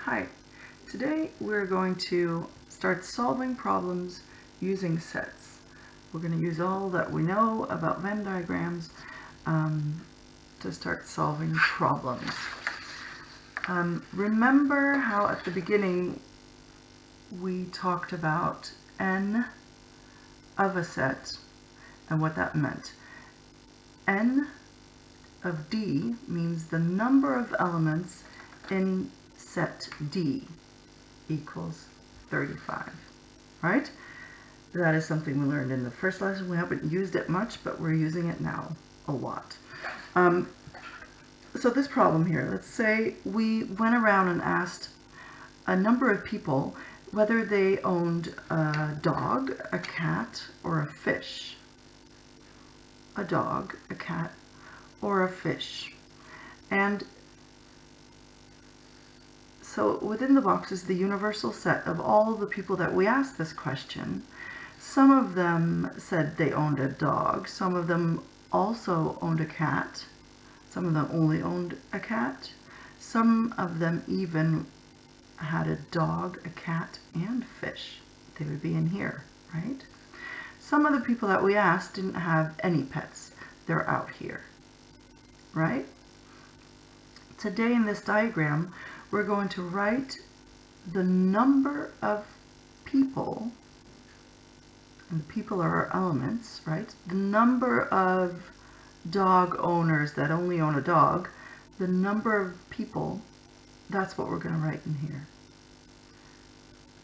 Hi, today we're going to start solving problems using sets. We're going to use all that we know about Venn diagrams to start solving problems. Remember how at the beginning we talked about n of a set and what that meant. N of D means the number of elements in set D equals 35, right? That is something we learned in the first lesson. We haven't used it much, but we're using it now a lot. So this problem here, let's say we went around and asked a number of people whether they owned a dog, a cat, or a fish. A dog, a cat, or a fish. And so within the box is the universal set of all the people that we asked this question. Some of them said they owned a dog. Some of them also owned a cat. Some of them only owned a cat. Some of them even had a dog, a cat, and fish. They would be in here, right? Some of the people that we asked didn't have any pets. They're out here, right? Today in this diagram, we're going to write the number of people, and people are our elements, right? The number of dog owners that only own a dog, the number of people, that's what we're going to write in here.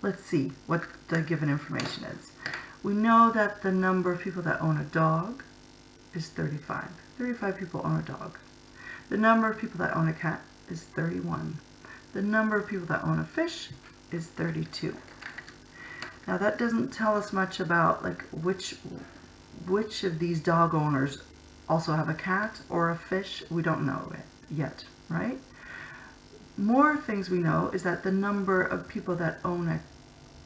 Let's see what the given information is. We know that the number of people that own a dog is 35. 35 people own a dog. The number of people that own a cat is 31. The number of people that own a fish is 32. Now that doesn't tell us much about like which of these dog owners also have a cat or a fish. We don't know it yet, right? More things we know is that the number of people that own a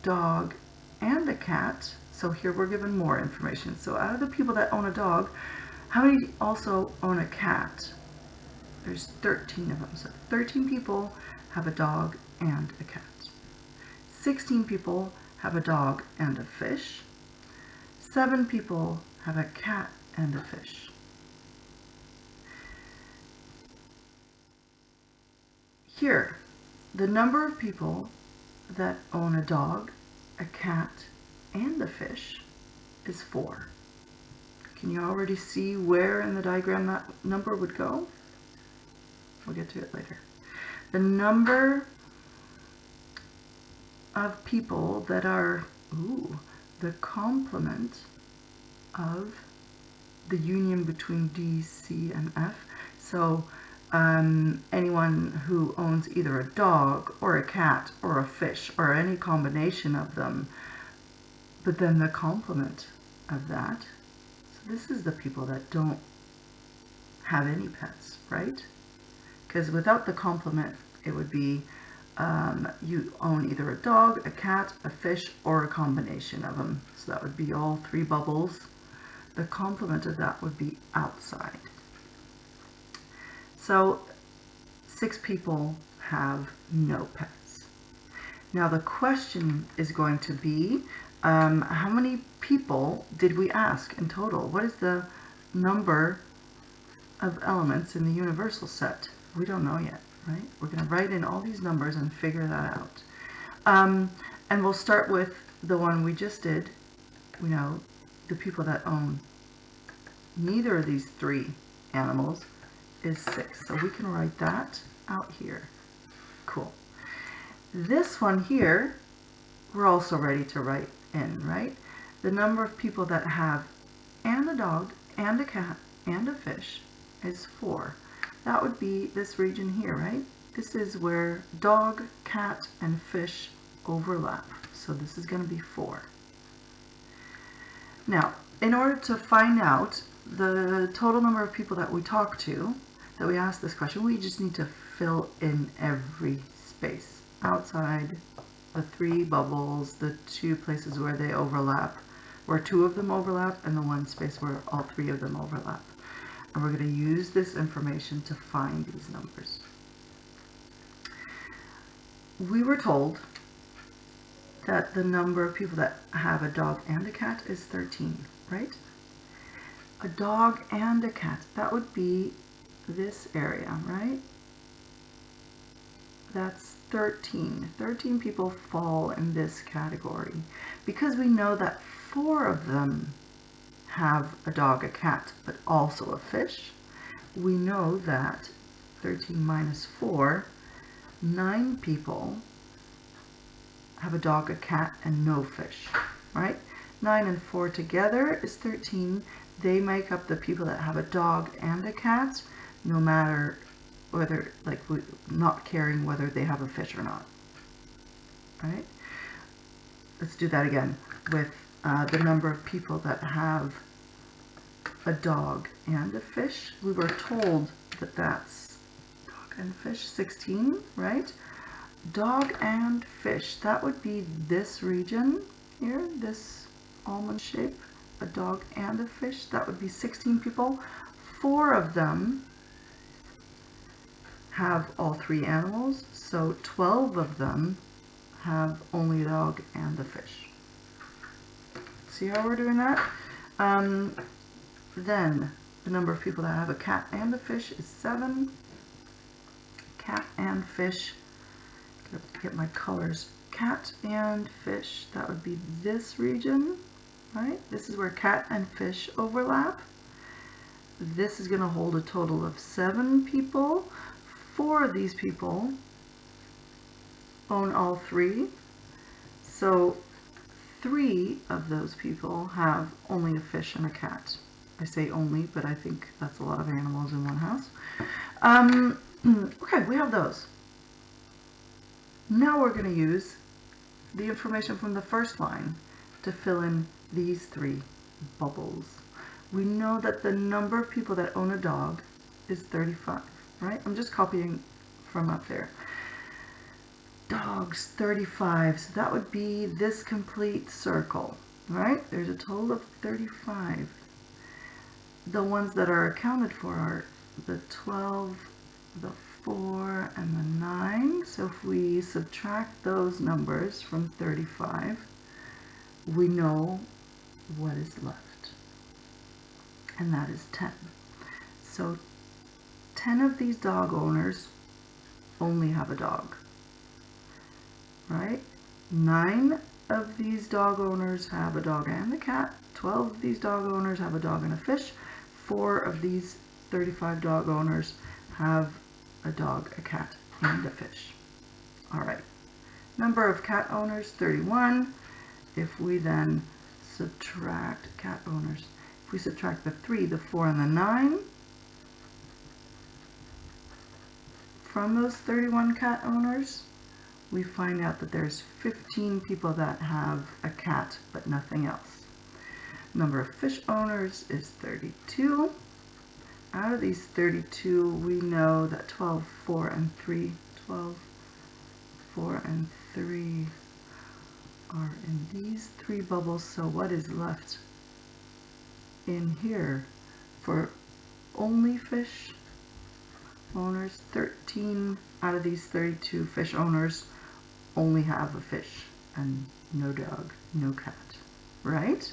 dog and a cat, so here we're given more information. So out of the people that own a dog, how many also own a cat? There's 13 of them. So 13 people have a dog and a cat. 16 people have a dog and a fish. 7 people have a cat and a fish. Here, the number of people that own a dog, a cat, and a fish is 4. Can you already see where in the diagram that number would go? We'll get to it later. The number of people that are the complement of the union between D, C, and F. So anyone who owns either a dog or a cat or a fish or any combination of them, but then the complement of that. So this is the people that don't have any pets, right? Because without the complement, it would be you own either a dog, a cat, a fish, or a combination of them. So that would be all 3 bubbles. The complement of that would be outside. So 6 people have no pets. Now the question is going to be, how many people did we ask in total? What is the number of elements in the universal set? We don't know yet, right? We're going to write in all these numbers and figure that out. And we'll start with the one we just did. We know the people that own neither of these 3 animals is 6. So we can write that out here. Cool. This one here, we're also ready to write in, right? The number of people that have and a dog and a cat and a fish is 4. That would be this region here, right? This is where dog, cat, and fish overlap. So this is going to be 4. Now, in order to find out the total number of people that we talked to, that we asked this question, we just need to fill in every space. Outside, the 3 bubbles, the 2 places where they overlap, where 2 of them overlap, and the 1 space where all 3 of them overlap. And we're going to use this information to find these numbers. we were told that the number of people that have a dog and a cat is 13, right? A dog and a cat, that would be this area, right? That's 13. 13 people fall in this category. Because we know that 4 of them have a dog, a cat, but also a fish, we know that 13 minus 4, 9 people have a dog, a cat, and no fish, right? 9 and 4 together is 13. They make up the people that have a dog and a cat, no matter whether, like, not caring whether they have a fish or not, right? Let's do that again with the number of people that have a dog and a fish. We were told that that's dog and fish, 16, right? Dog and fish, that would be this region here, this almond shape, a dog and a fish, that would be 16 people. 4 of them have all 3 animals, so 12 of them have only a dog and a fish. See how we're doing that? Then the number of people that have a cat and a fish is 7. Cat and fish, get my colors. Cat and fish, that would be this region, right? This is where cat and fish overlap. This is going to hold a total of 7 people. 4 of these people own all 3. So 3 of those people have only a fish and a cat. I say only, but I think that's a lot of animals in one house. Okay, we have those. Now we're going to use the information from the first line to fill in these 3 bubbles. We know that the number of people that own a dog is 35, right? I'm just copying from up there. Dogs, 35, so that would be this complete circle, right? There's a total of 35. The ones that are accounted for are the 12, the 4, and the 9. So if we subtract those numbers from 35, we know what is left, and that is 10. So 10 of these dog owners only have a dog, right? 9 of these dog owners have a dog and a cat. 12 of these dog owners have a dog and a fish. 4 of these 35 dog owners have a dog, a cat, and a fish. All right. Number of cat owners, 31. If we then subtract cat owners, if we subtract the 3, the 4, and the 9 from those 31 cat owners, we find out that there's 15 people that have a cat but nothing else. Number of fish owners is 32. Out of these 32, we know that 12, 4, and 3, 12, 4, and 3 are in these 3 bubbles. So what is left in here for only fish owners? 13 out of these 32 fish owners only have a fish and no dog, no cat, right?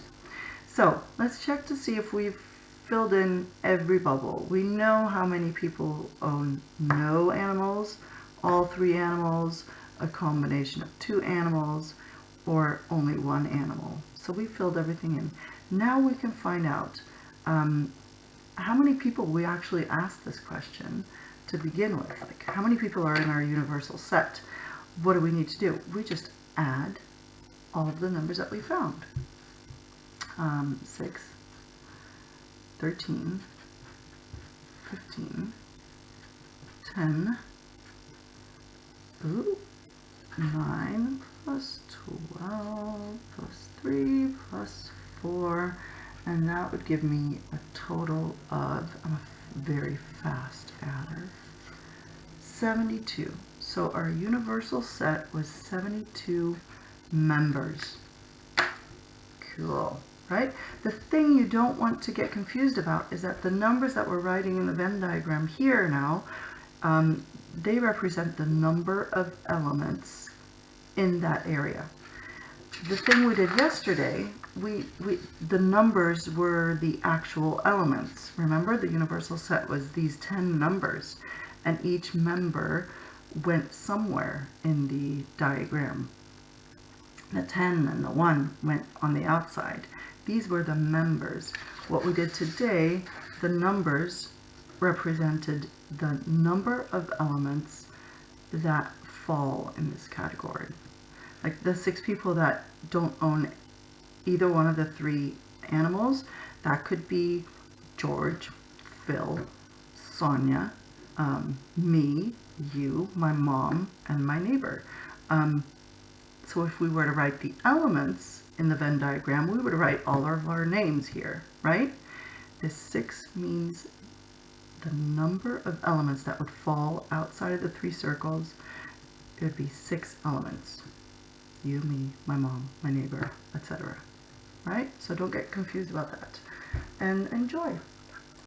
So let's check to see if we've filled in every bubble. We know how many people own no animals, all 3 animals, a combination of 2 animals, or only 1 animal. So we filled everything in. Now we can find out how many people we actually asked this question to begin with. Like, how many people are in our universal set? What do we need to do? We just add all of the numbers that we found. 6, 13, 15, 10, 9 plus 12 plus 3 plus 4, and that would give me a total of, I'm a very fast adder, 72. So our universal set was 72 members. Cool, right? The thing you don't want to get confused about is that the numbers that we're writing in the Venn diagram here now, they represent the number of elements in that area. The thing we did yesterday, the numbers were the actual elements. Remember, the universal set was these 10 numbers, and each member went somewhere in the diagram. The 10 and the 1 went on the outside. These were the members. What we did today, the numbers represented the number of elements that fall in this category. Like the 6 people that don't own either one of the 3 animals, that could be George, Phil, Sonia, me, you, my mom, and my neighbor. So if we were to write the elements in the Venn diagram, we would write all of our names here, right? This 6 means the number of elements that would fall outside of the 3 circles. It would be 6 elements. You, me, my mom, my neighbor, etc. Right? So don't get confused about that. And enjoy.